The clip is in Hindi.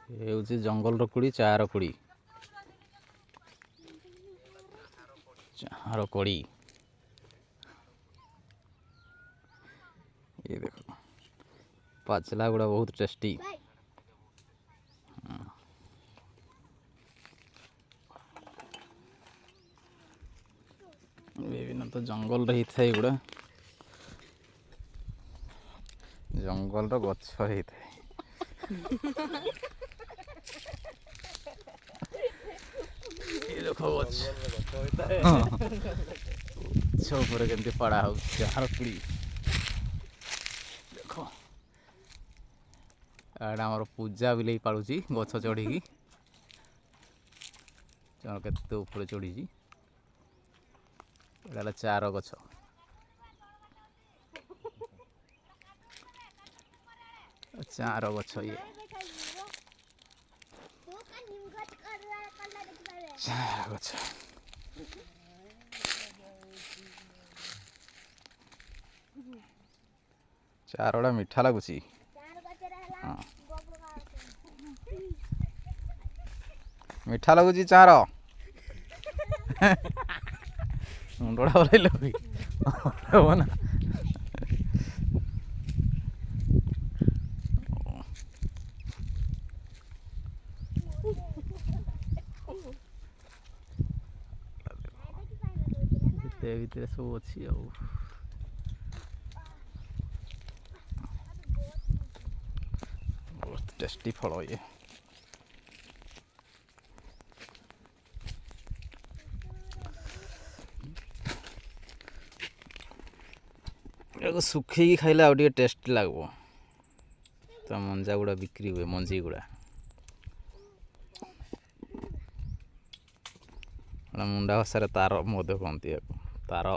ये हूँ जंगल कोड़ी चार कोड़ी चार कोड़ी ये देखो पाचला गुड़ा बहुत टेस्टी। विभिन्न तो जंगल रही था गुड़ा जंगल गछ रही था ये देखो गछ ऊपर केमती पड़ा हो चार पीढ़ी देख आम पूजा बिले पालुची गछ चढ़ी के ऊपर चढ़ी चार गछ चार गछ ये चार गछ चारोटा मीठा लगुच हाँ मीठा लगुच चार मुंडा बोल ना भितर सब अच्छी बहुत टेस्टी फल ये सुखी खाइले आउ टे टेस्ट लगो तो मंजा गुड़ा बिक्री हुए मंजी गुड़ा मुंडा भाषा तार कहती तार